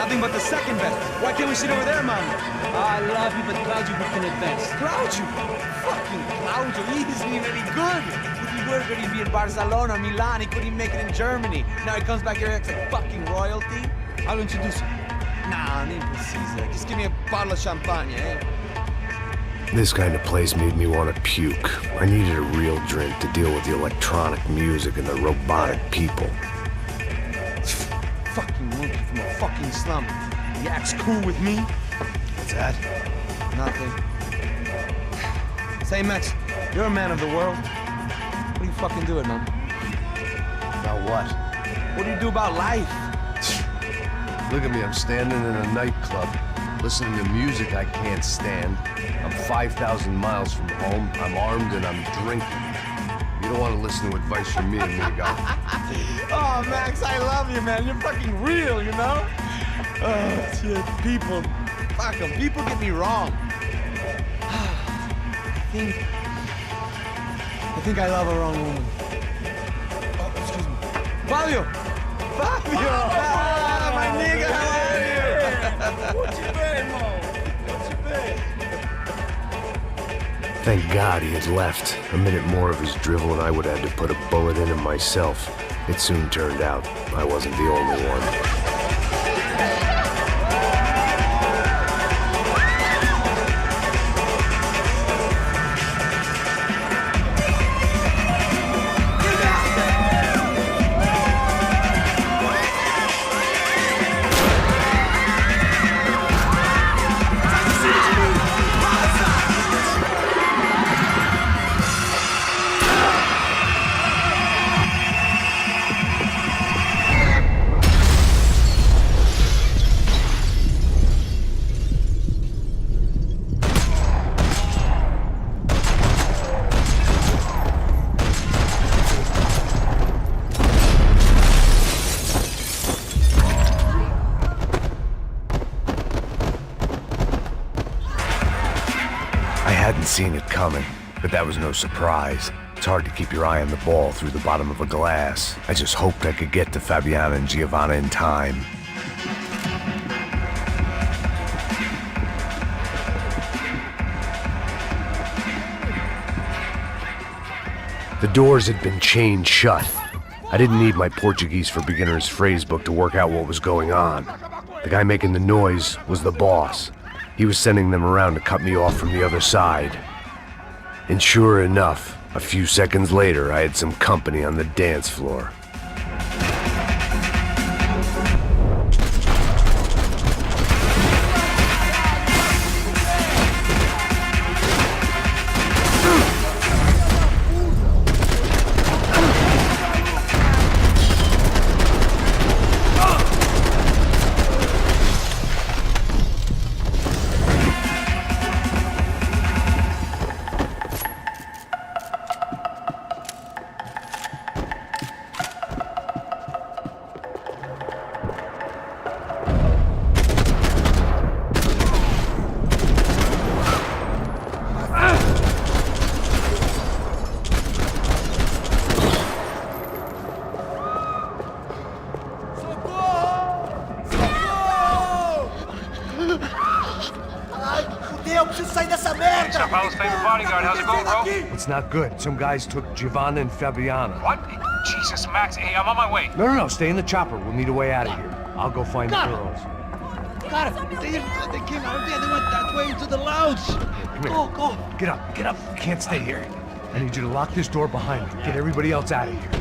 nothing but the second best. Why can't we sit over there, man? I love you, but Claudio can advance. Claudio? Fucking Claudio, he isn't even any good. If he were good, he'd be in Barcelona, Milan, he couldn't even make it in Germany. Now he comes back here and acts like fucking royalty. I'll introduce you. Nah, nem precisa. Just give me a bottle of champagne, eh? This kind of place made me want to puke. I needed a real drink to deal with the electronic music and the robotic people. Fucking monkey from a fucking slum. He acts cool with me. What's that? Nothing. Say, Max, you're a man of the world. What do you fucking do it, man? About what? What do you do about life? Look at me, I'm standing in a nightclub, listening to music I can't stand. I'm 5,000 miles from home, I'm armed and I'm drinking. You don't want to listen to advice from me, amigo. Oh, Max, I love you, man. You're fucking real, you know? Oh, shit, people. Fuck 'em. People get me wrong. I think I love a wrong woman. Oh, excuse me. Fabio! Fabio! Ah, my nigga, how are you? What you been, Mo? What you been? Thank God he had left. A minute more of his drivel and I would have had to put a bullet in him myself. It soon turned out I wasn't the only one. Seen it coming, but that was no surprise. It's hard to keep your eye on the ball through the bottom of a glass. I just hoped I could get to Fabiana and Giovanna in time. The doors had been chained shut. I didn't need my Portuguese for Beginners phrase book to work out what was going on. The guy making the noise was the boss. He was sending them around to cut me off from the other side. And sure enough, a few seconds later, I had some company on the dance floor. It's not good. Some guys took Giovanna and Fabiana. What? Jesus, Max. Hey, I'm on my way. No, stay in the chopper. We'll need a way out of here. I'll go find the girls. Got it. They came out there. They went that way into the lounge. Come here. Go. Get up. You can't stay here. I need you to lock this door behind me. Get everybody else out of here.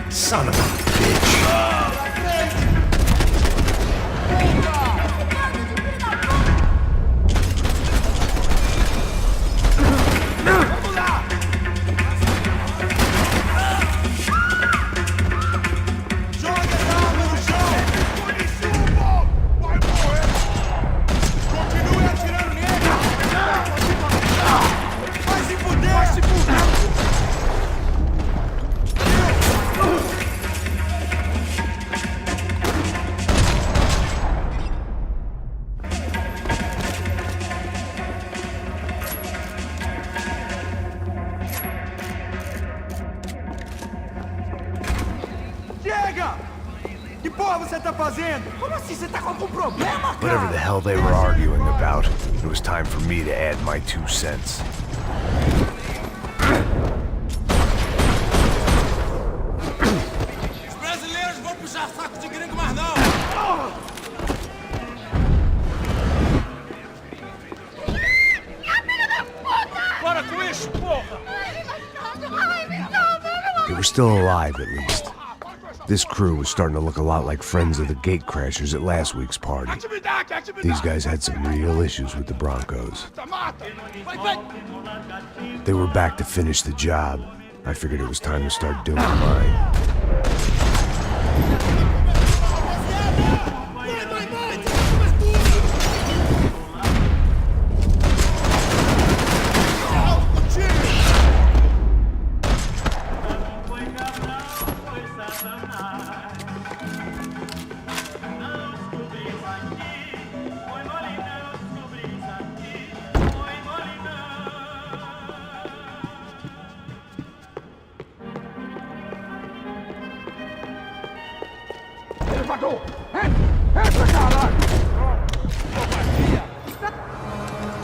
Son of a bitch. Que porra você tá fazendo? Como assim? Você tá com algum problema, cara? Whatever the hell they were arguing about, it was time for me to add my 2 cents. Os brasileiros vão puxar saco de gringo, mas não! Para com isso, porra! They were still alive, at least. This crew was starting to look a lot like friends of the gatecrashers at last week's party. These guys had some real issues with the Broncos. They were back to finish the job. I figured it was time to start doing mine.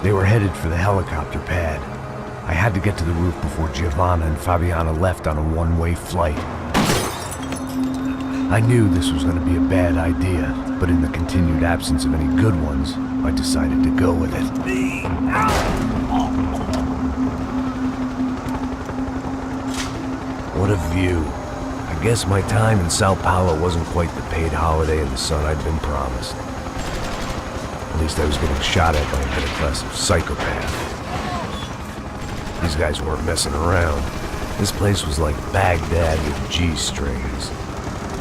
They were headed for the helicopter pad. I had to get to the roof before Giovanna and Fabiana left on a one-way flight. I knew this was going to be a bad idea, but in the continued absence of any good ones, I decided to go with it. What a view. I guess my time in Sao Paulo wasn't quite the paid holiday in the sun I'd been promised. At least I was getting shot at by a middle-class psychopath. These guys weren't messing around. This place was like Baghdad with G-strings.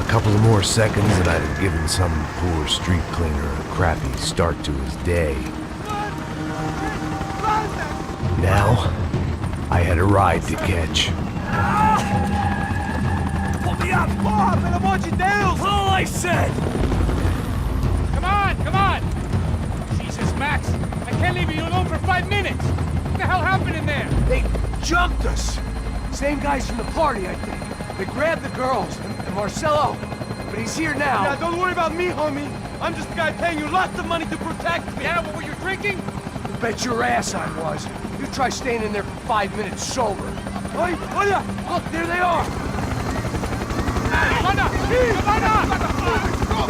A couple of more seconds and I'd have given some poor street cleaner a crappy start to his day. Now, I had a ride to catch. Pull me up! Porra, pelo amor de Deus! All I said! Come on, come on! Jesus, Max, I can't leave you alone for 5 minutes! What the hell happened in there? They jumped us. Same guys from the party, I think. They grabbed the girls and Marcelo, but he's here now. Yeah, don't worry about me, homie. I'm just the guy paying you lots of money to protect me. Yeah, what were you drinking? You bet your ass I was. You try staying in there for 5 minutes sober. Oi, olha! Look, there they are. Giovanna! Giovanna! Come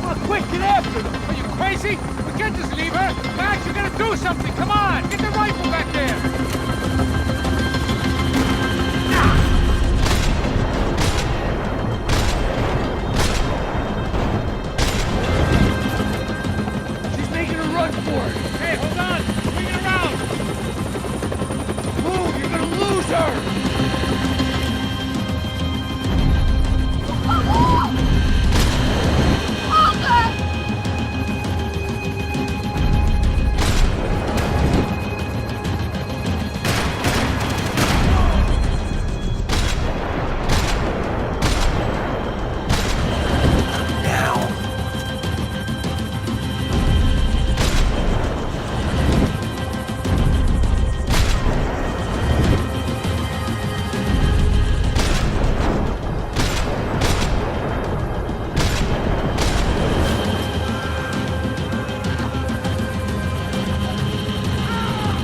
on, quick, get after them. Are you crazy? We can't just leave her! Max, you gotta do something! Come on! Get the rifle back there! She's making a run for it. Hey, hold on! Bring it around! Move, you're gonna lose her.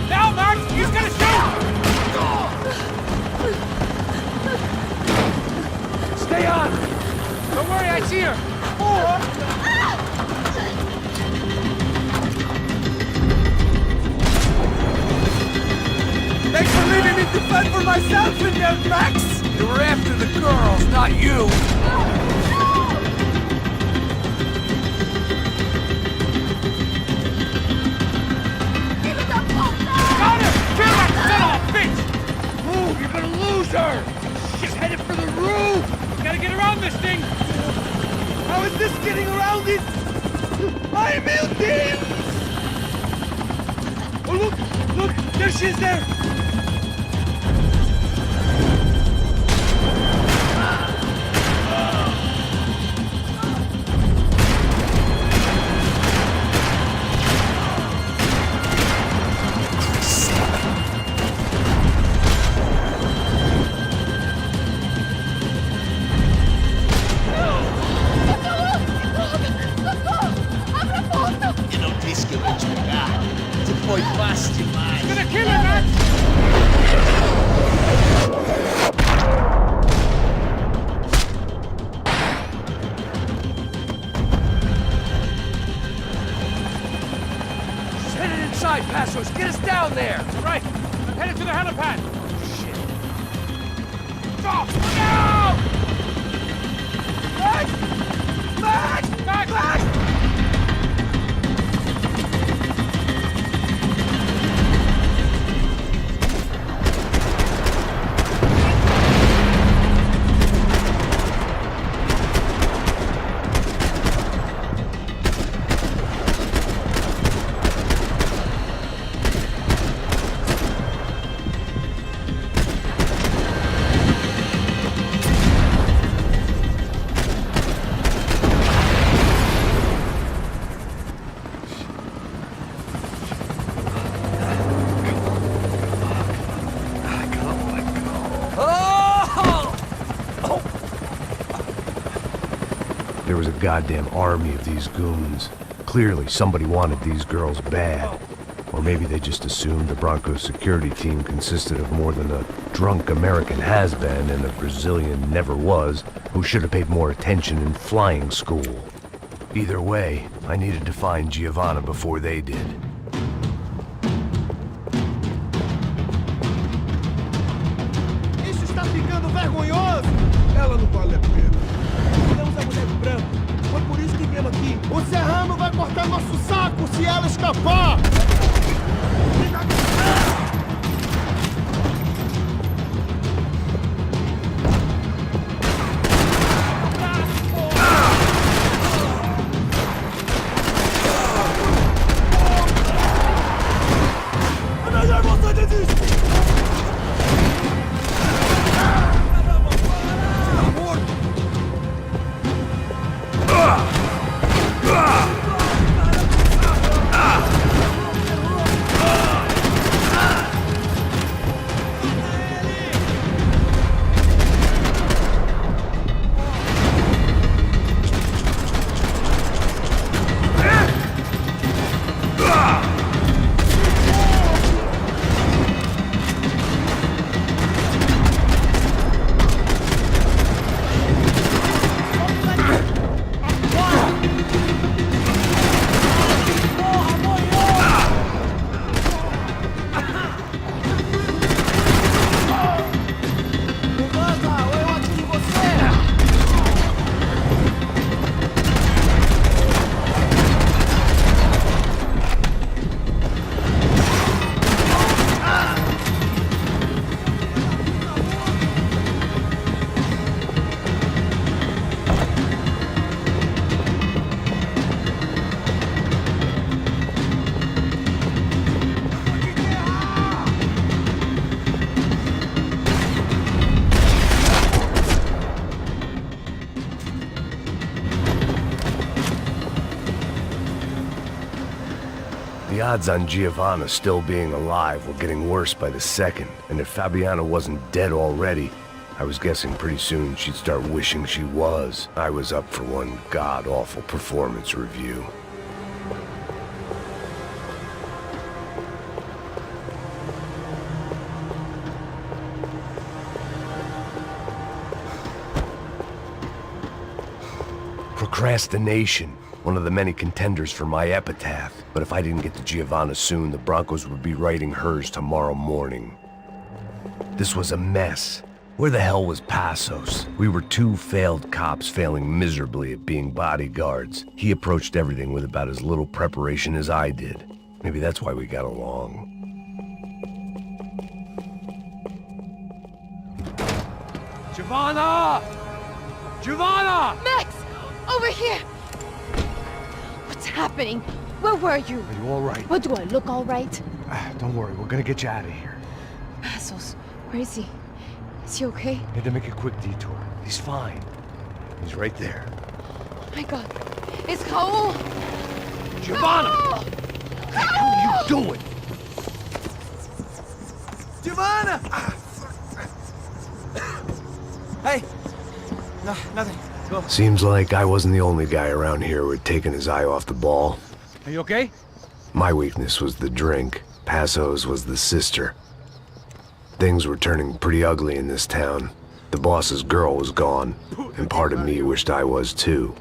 Now, Max! He's gonna shoot! Stay on. Don't worry, I see her! Thanks for leaving me to fend for myself in there, Max! They were after the girls, not you. Got her! Kill that son-of-a bitch! Move, you're gonna lose her. She's headed for the roof. Gotta get around this thing! How is this getting around it? I'm melting! Oh, look! There she is there! right, Passos, get us down there! All right, I'm headed to the helipad. Shit. Stop! No! Max! Max! Max! Max! There was a goddamn army of these goons. Clearly, somebody wanted these girls bad. Or maybe they just assumed the Broncos security team consisted of more than a drunk American has-been and a Brazilian never-was who should have paid more attention in flying school. Either way, I needed to find Giovanna before they did. Isso está ficando vergonhoso! Ela não vale a pena. Tiramos a mulher do branco. Foi por isso que viemos aqui. O Serrano vai cortar nosso saco se ela escapar! É melhor você desistir! The odds on Giovanna still being alive were getting worse by the second, and if Fabiana wasn't dead already, I was guessing pretty soon she'd start wishing she was. I was up for one god-awful performance review. Procrastination. One of the many contenders for my epitaph. But if I didn't get to Giovanna soon, the Broncos would be writing hers tomorrow morning. This was a mess. Where the hell was Passos? We were two failed cops failing miserably at being bodyguards. He approached everything with about as little preparation as I did. Maybe that's why we got along. Giovanna! Giovanna! Max! Over here! What's happening? Where were you? Are you all right? What, do I look all right? Don't worry, we're gonna get you out of here. Passos, where is he? Is he okay? Had to make a quick detour. He's fine. He's right there. Oh my god. It's Raul! Giovanna! Raul! What the hell are you doing? Giovanna! Hey! No, nothing. Go. Seems like I wasn't the only guy around here who had taken his eye off the ball. Are you okay? My weakness was the drink. Passos was the sister. Things were turning pretty ugly in this town. The boss's girl was gone, and part of me wished I was too.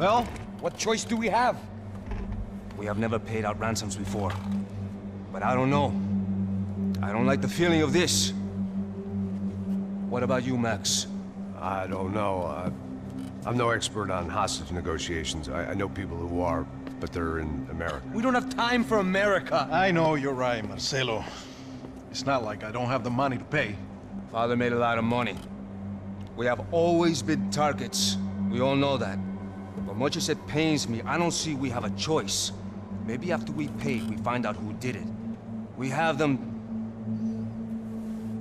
Well, what choice do we have? We have never paid out ransoms before. But I don't know. I don't like the feeling of this. What about you, Max? I don't know. I'm no expert on hostage negotiations. I know people who are, but they're in America. We don't have time for America. I know you're right, Marcelo. It's not like I don't have the money to pay. Father made a lot of money. We have always been targets. We all know that. But much as it pains me, I don't see we have a choice. Maybe after we pay, we find out who did it. We have them...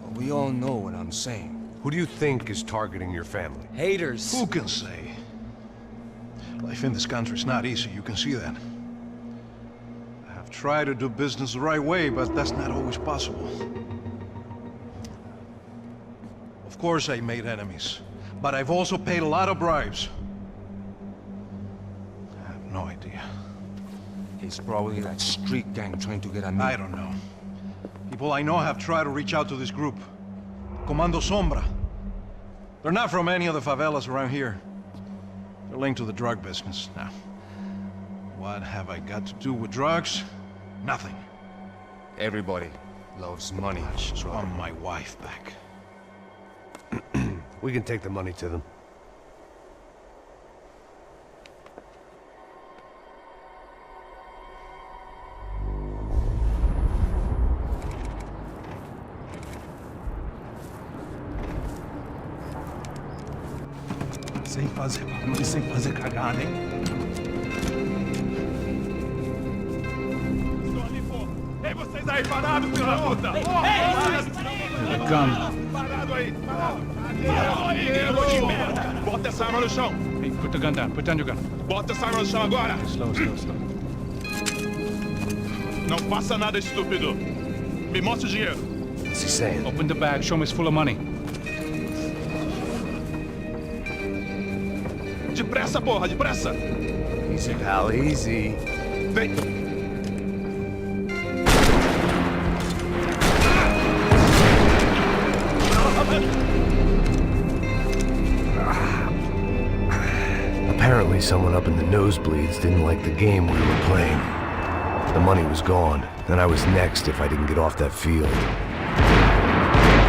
Well, we all know what I'm saying. Who do you think is targeting your family? Haters. Who can say? Life in this country is not easy, you can see that. I have tried to do business the right way, but that's not always possible. Of course I made enemies, but I've also paid a lot of bribes. I have no idea. It's probably that street gang trying to get at me. I don't know. People I know have tried to reach out to this group. Comando Sombra. They're not from any of the favelas around here. They're linked to the drug business. Now, what have I got to do with drugs? Nothing. Everybody loves money. I just want my wife back. We can take the money to them. Sem fazer barulho e sem fazer cagada, hein? Estou ali, pô! Ei, vocês aí, parados, filho da puta! Ei! Parado aí, parado! Parado aí, negro de merda! Bota essa arma no chão! Hey, put the gun down. Put down your gun. Bota essa arma no chão agora! Slow. Não faça nada, estúpido! Me mostre o dinheiro! What's he saying? Open the bag. Show me it's full of money. Depressa, porra, depressa! Easy, pal, easy. Vem! Apparently someone up in the nosebleeds didn't like the game we were playing. The money was gone, and I was next if I didn't get off that field.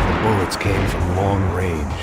The bullets came from long range,